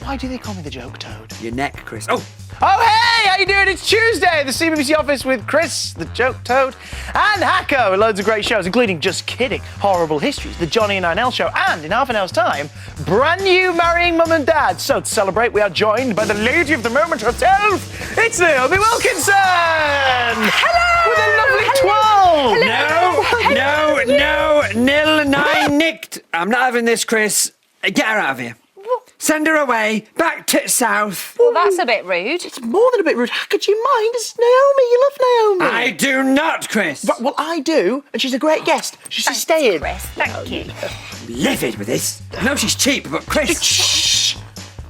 Why do they call me the joke toad? Your neck, Chris. Oh, Hey, how you doing? It's Tuesday, the CBBC office with Chris, the joke toad, and Hacker, with loads of great shows, including Just Kidding, Horrible Histories, the Johnny and Nine show, and in half an hour's time, brand new Marrying Mum and Dad. So to celebrate, we are joined by the lady of the moment herself. It's Naomi Wilkinson. hello! With a lovely 12. No, nil, nine, nicked. I'm not having this, Chris. Get her out of here. Send her away, back to south. Well, that's a bit rude. It's more than a bit rude. Hacker, do you mind? It's Naomi. You love Naomi. I do not, Chris. Right, well, I do, and she's a great guest. She's staying. Chris, thank you. Livid with this. I know she's cheap, but Chris... Shh.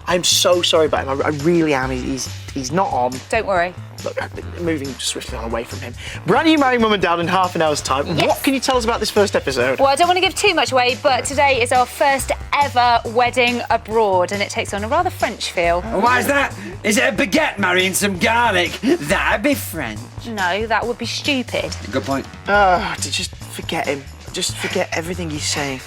I'm so sorry about him. I really am. He's not on. Don't worry. Look, I've been moving swiftly on away from him. Brand new Marrying Mum and Dad in half an hour's time. Yes. What can you tell us about this first episode? Well, I don't want to give too much away, but today is our first ever wedding abroad, and it takes on a rather French feel. Why is that? Is it a baguette marrying some garlic? That'd be French. No, that would be stupid. Good point. To just forget him. Just forget everything he's saying.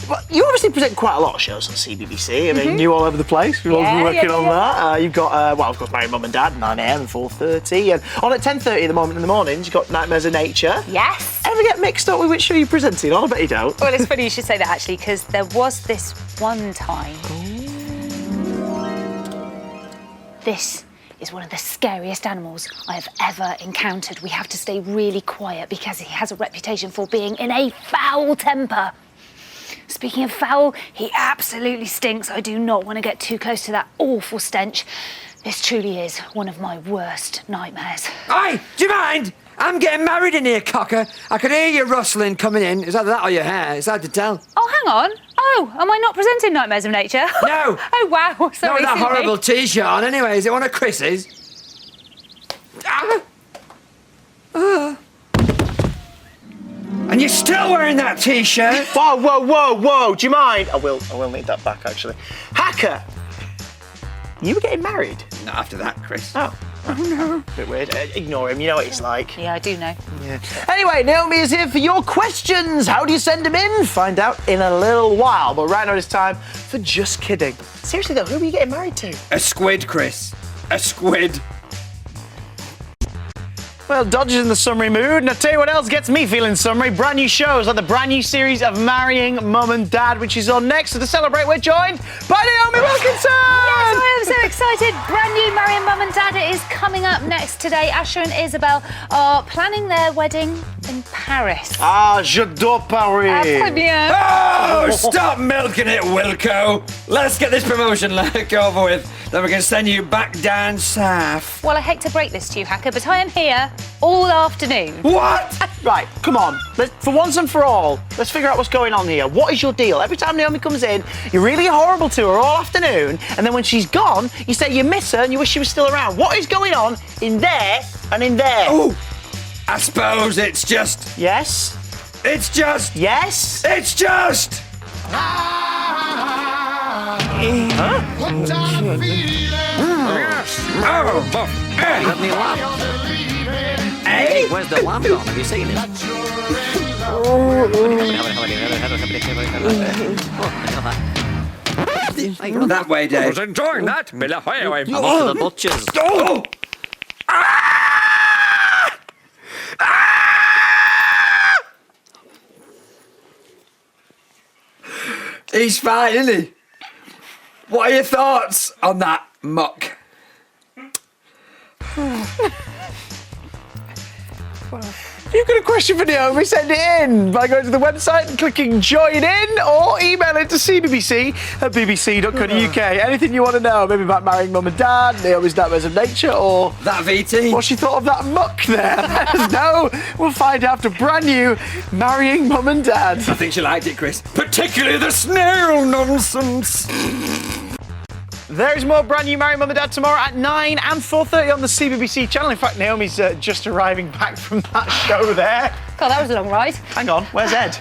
Well, you obviously present quite a lot of shows on CBBC. I mean, you all over the place. We've all been working on that. You've got, well, of course, Marrying Mum and Dad, 9 a.m. and 4:30. And on at 10:30 in the mornings, you've got Nightmares of Nature. Yes. Ever get mixed up with which show you're presenting on? I bet you don't. Well, it's funny you should say that, actually, because there was this one time. This is one of the scariest animals I have ever encountered. We have to stay really quiet because he has a reputation for being in a foul temper. Speaking of foul, he absolutely stinks. I do not want to get too close to that awful stench. This truly is one of my worst nightmares. Oi, do you mind? I'm getting married in here, cocker. I could hear you rustling coming in. Is that that or your hair? It's hard to tell. Oh, hang on. Oh, am I not presenting Nightmares of Nature? No. Oh, wow. Sorry, Not that silly. horrible T-shirt on anyway. Is it one of Chris's? And you're still wearing that T-shirt? Whoa. Do you mind? I will need that back, actually. Hacker, you were getting married? Not after that, Chris. Oh no. Bit weird. Ignore him. You know what he's like. Yeah, I do know. Yeah. Anyway, Naomi is here for your questions. How do you send them in? Find out in a little while. But right now it's time for Just Kidding. Seriously though, who are you getting married to? A squid, Chris. A squid. Well, Dodge is in the summery mood, and I'll tell you what else gets me feeling summery. Brand new shows like the brand new series of Marrying Mum and Dad, which is on next. So to celebrate, we're joined by Naomi Wilkinson! Yes, I am so excited. Brand new Marrying Mum and Dad is coming up next today. Asher and Isabel are planning their wedding in Paris. Ah, j'adore Paris! Très bien. Oh, stop milking it, Wilco. Let's get this promotion over with. Then we can send you back down south. Well, I hate to break this to you, Hacker, but I am here all afternoon. What? Right, come on. For once and for all, let's figure out what's going on here. What is your deal? Every time Naomi comes in, you're really horrible to her all afternoon, and then when she's gone, you say you miss her and you wish she was still around. What is going on in there and in there? Oh, I suppose it's just... Yes? It's just... Yes? It's just... Got any lamb? Hey? Where's the lamb gone? Have you seen it? That way, Dave. enjoying that. I'm off to the butcher's. Oh! He's fine, isn't he? What are your thoughts on that muck? You've got a question for Naomi, send it in by going to the website and clicking join in, or email it to cbbc@bbc.co.uk. Anything you want to know, maybe about Marrying Mum and Dad, Naomi's Nightmares of Nature, or That VT? what she thought of that muck there. Let us know. We'll find out after brand new Marrying Mum and Dad. I think she liked it, Chris. Particularly the snail nonsense. There is more brand new Marrying Mum and Dad tomorrow at 9 and 4:30 on the CBBC channel. In fact, Naomi's just arriving back from that show there. God, that was a long ride. Hang on, where's Ed?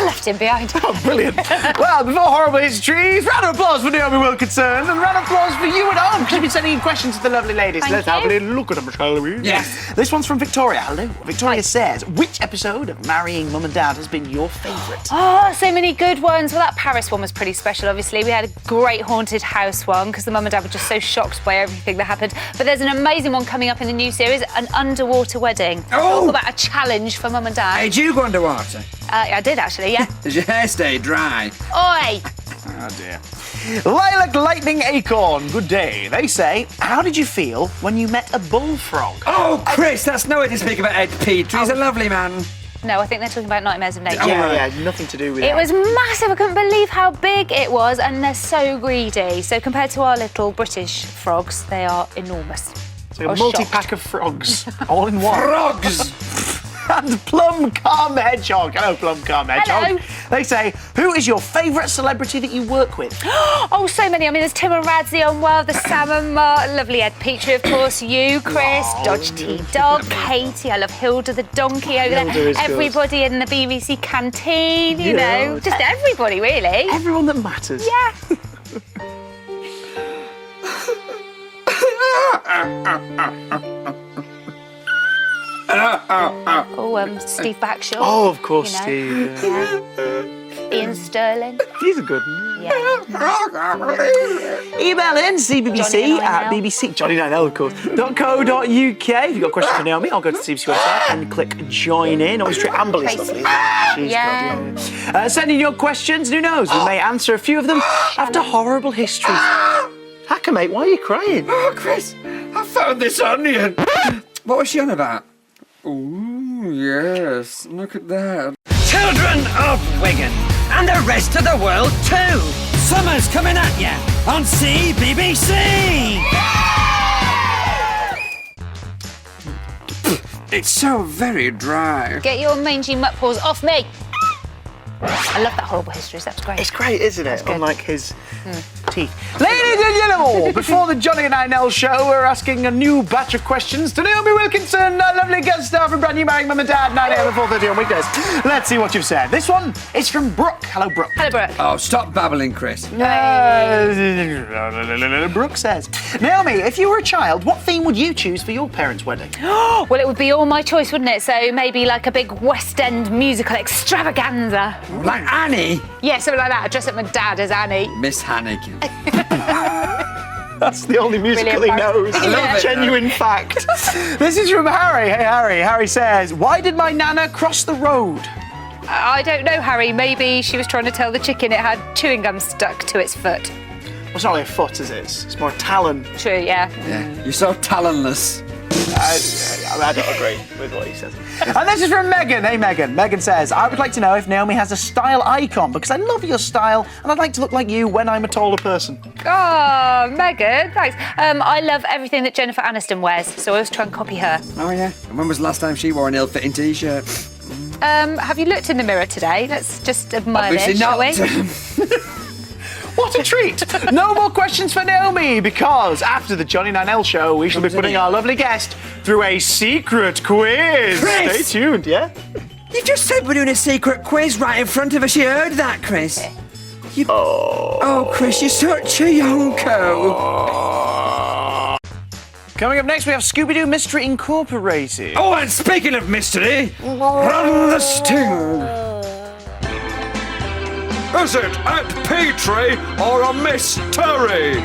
I left him behind. Oh, brilliant. Well, before horrible histories, round of applause for Naomi Wilkinson and round of applause for you at home because you've been sending in questions to the lovely ladies. Thank Let's have a you. little look at them, shall we? Yes. This one's from Victoria. Hello. Victoria says, which episode of Marrying Mum and Dad has been your favourite? Oh, so many good ones. Well, that Paris one was pretty special, obviously. We had a great haunted house one because the mum and dad were just so shocked by everything that happened. But there's an amazing one coming up in the new series, an underwater wedding. Oh. Talk about a challenge for mum and dad. Hey, did you go underwater? I did, actually, yeah. Does your hair stay dry? Oi! Oh, dear. Lilac Lightning Acorn, good day. They say, how did you feel when you met a bullfrog? Oh, Chris, that's no way to speak about Ed Petrie. He's a lovely man. No, I think they're talking about Nightmares of Nature. Oh, Yeah, nothing to do with It was massive. I couldn't believe how big it was, and they're so greedy. So compared to our little British frogs, they are enormous. It's I like a was multi-pack of frogs, all in one. Frogs! And Plum Calm Hedgehog. Hello, Plum Calm Hedgehog. Hello. They say, who is your favourite celebrity that you work with? Oh, so many. I mean, there's Tim and Radzi on Well, the Sam and Martin, lovely Ed Petrie, of course, you, Chris, Dodge T-Dog, Katie, I love Hilda the donkey over Hilda there, is good. everybody in the BBC canteen, you Yeah. know, just everybody, really. Everyone that matters. Yeah. Steve Backshaw. Oh, of course, you know. Steve. Yeah. Ian Sterling. He's a good one. Yeah. Email in CBBC Johnny at 9L. BBC, Johnny 9L, of course, .co.uk. If you've got questions for Naomi, I'll go to the CBC website and click join in. Always true. Amberley's Tracy. lovely, isn't she? She's Yeah. good, yeah. Send in your questions, and who knows, we may answer a few of them after horrible histories. Hacker, mate, why are you crying? Oh, Chris, I found this onion. What was she on about? Ooh, yes, look at that. Children of Wigan, and the rest of the world too. Summer's coming at ya on CBBC. It's so very dry. Get your mangy mutt paws off me. I love that horrible histories. That's great. It's great, isn't it? good. Unlike his teeth. Ladies and gentlemen, before the Johnny and 9L show, we're asking a new batch of questions to Naomi Wilkinson, our lovely guest star from brand new Marrying Mum and Dad, 9 a.m. and 4:30 on weekdays. Let's see what you've said. This one is from Brooke. Hello, Brooke. Hello, Brooke. Oh, stop babbling, Chris. Brooke says, Naomi, if you were a child, what theme would you choose for your parents' wedding? Well, it would be all my choice, wouldn't it? So maybe like a big West End musical extravaganza. Like Annie. Yeah, something like that. I'd dress up my dad as Annie. Miss Hannigan. That's the only musical he Brilliant. knows. I love it. Genuine fact. This is from Harry. Hey, Harry. Harry says, why did my nana cross the road? I don't know, Harry. Maybe she was trying to tell the chicken it had chewing gum stuck to its foot. Well, it's not really a foot, is it? It's more a talon. True, yeah. Yeah, you're so talentless. I don't agree with what he says. And this is from Megan. Hey, Megan. Megan says, I would like to know if Naomi has a style icon because I love your style and I'd like to look like you when I'm a taller person. Oh, Megan, thanks. I love everything that Jennifer Aniston wears, so I always try and copy her. Oh, yeah. And when was the last time she wore an ill-fitting T-shirt? Have you looked in the mirror today? Let's just admire Obviously this, shall not. we? What a treat! No more questions for Naomi because after the Johnny 9L show, we shall be putting our lovely guest through a secret quiz. Chris! Stay tuned, yeah? You just said we're doing a secret quiz right in front of us. You heard that, Chris? You... Oh, Chris, you're such a yonko. Coming up next, we have Scooby-Doo Mystery Incorporated. Oh, and speaking of mystery, run the sting. Is it Ed Petrie or a mystery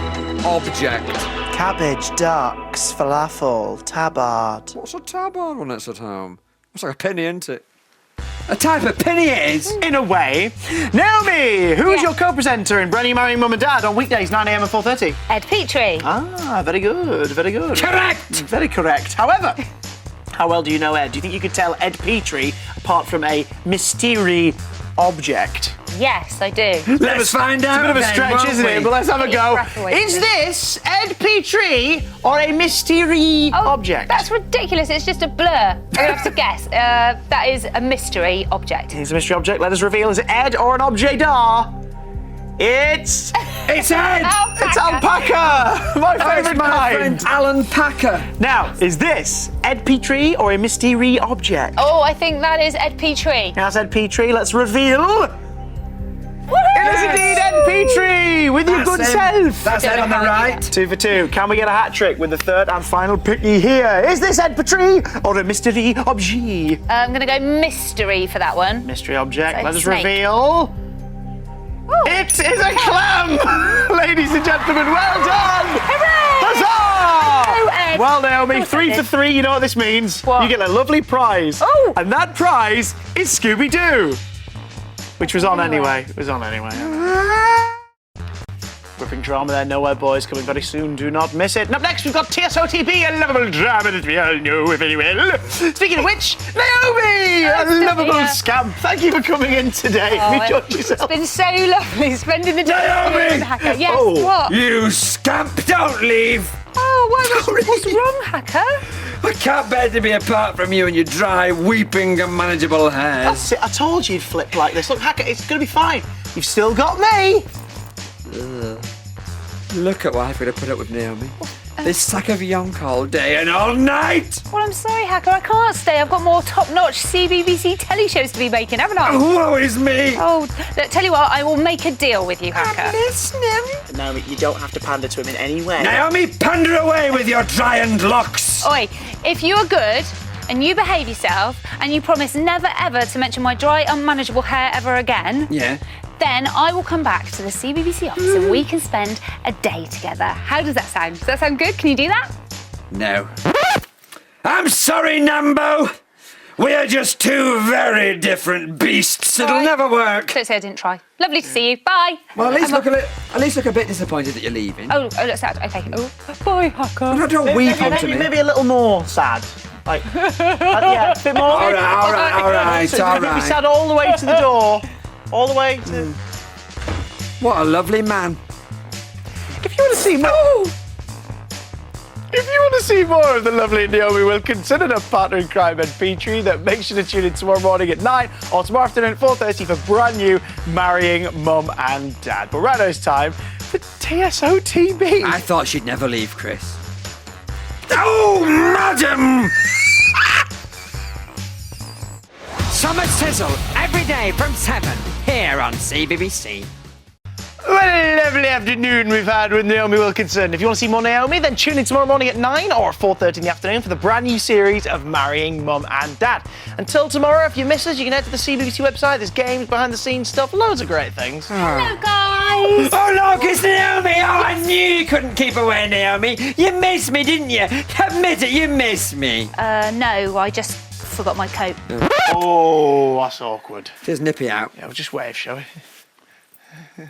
object? Cabbage, ducks, falafel, tabard. What's a tabard when it's at home? It's like a penny, isn't it? A type of penny it is. In a way. Naomi, who is your co-presenter in Brand New Marrying Mum and Dad on weekdays, 9 a.m. and 4:30? Ed Petrie. Ah, very good, very good. Correct. Very correct. However, how well do you know Ed? Do you think you could tell Ed Petrie apart from a mystery object? Yes, I do. Let's find out. It's a bit of a then, stretch, won't isn't we? it? But let's have a Get your go. breath away Is from me. this Ed Petrie or a mystery object? That's ridiculous. It's just a blur. I'm going to have to guess. That is a mystery object. It's a mystery object. Let us reveal. Is it Ed or an objet d'art? It's It's Ed! it's alpaca, my favourite my kind. friend Alan Packer. Now, is this Ed Petrie or a mystery object? Oh, I think that is Ed Petrie. Now, Ed Petrie, let's reveal. It is indeed Ed Petrie with your good self. That's Ed on the right. 2 for 2. Can we get a hat trick with the third and final picky here? Is this Ed Petrie or a mystery object? I'm going to go mystery for that one. Mystery object. So Let us snake. reveal. Oh. It is a clam! Ladies and gentlemen, well done! Hooray! Huzzah! Ed. Well, Naomi, Of course I 3 for did. 3. You know what this means? What? You get a lovely prize. Oh. And that prize is Scooby-Doo. Which was on anyway. It was on anyway. Gripping drama there, Nowhere Boys, coming very soon. Do not miss it. And up next, we've got TSOTB, a lovable drama that we all know very well. Speaking of which, Naomi, a lovable yeah. scamp. Thank you for coming in today. Have you enjoyed yourself? It's been so lovely spending the day Naomi! with you and Hacker. Yes, Oh. what? You scamp, don't leave! Oh, what's wrong, Hacker? I can't bear to be apart from you and your dry, weeping, unmanageable hairs. That's it. I told you you'd flip like this. Look, Hacker, it's going to be fine. You've still got me. Look at what I've got to put up with, Naomi. This sack of yonk all day and all night! Well, I'm sorry, Hacker. I can't stay. I've got more top-notch CBBC telly shows to be making, haven't I? Woe is me! Oh, look, tell you what, I will make a deal with you, Hacker. Listening. Naomi, you don't have to pander to him in any way. Naomi, pander away with your giant locks! Oi, if you are good and you behave yourself and you promise never ever to mention my dry, unmanageable hair ever again, Yeah. then I will come back to the CBBC office and we can spend a day together. How does that sound? Does that sound good? Can you do that? No. I'm sorry, Nambo. We are just two very different beasts. It'll Right. never work. Don't say I didn't try. Lovely to see you. Bye. Well, at least I'm look a bit disappointed that you're leaving. Oh, look sad. Okay. Oh, bye, Hacker. No, don't weep onto me. Maybe a little more sad. Like, yeah, a bit more. All right. Be sad all the way to the door. All the way to. What a lovely man. If you want to see more. If you want to see more of the lovely Naomi Wilkinson and her partner in crime, Ed Petrie, then make sure to tune in tomorrow morning at 9 or tomorrow afternoon at 4:30 for brand new Marrying Mum and Dad. But right now it's time for TSOTB. I thought she'd never leave, Chris. Oh, madam! Summer Sizzle, every day from 7, here on CBBC. What a lovely afternoon we've had with Naomi Wilkinson. If you want to see more Naomi, then tune in tomorrow morning at 9 or 4:30 in the afternoon for the brand new series of Marrying Mum and Dad. Until tomorrow, if you miss us, you can head to the CBBC website. There's games, behind-the-scenes stuff, loads of great things. Hello, guys. Oh, look, it's Naomi! Oh, I knew you couldn't keep away, Naomi. You missed me, didn't you? Admit it, you missed me. No, I just forgot my coat. Oh, that's awkward. Just nip it out. Yeah, we'll just wave, shall we?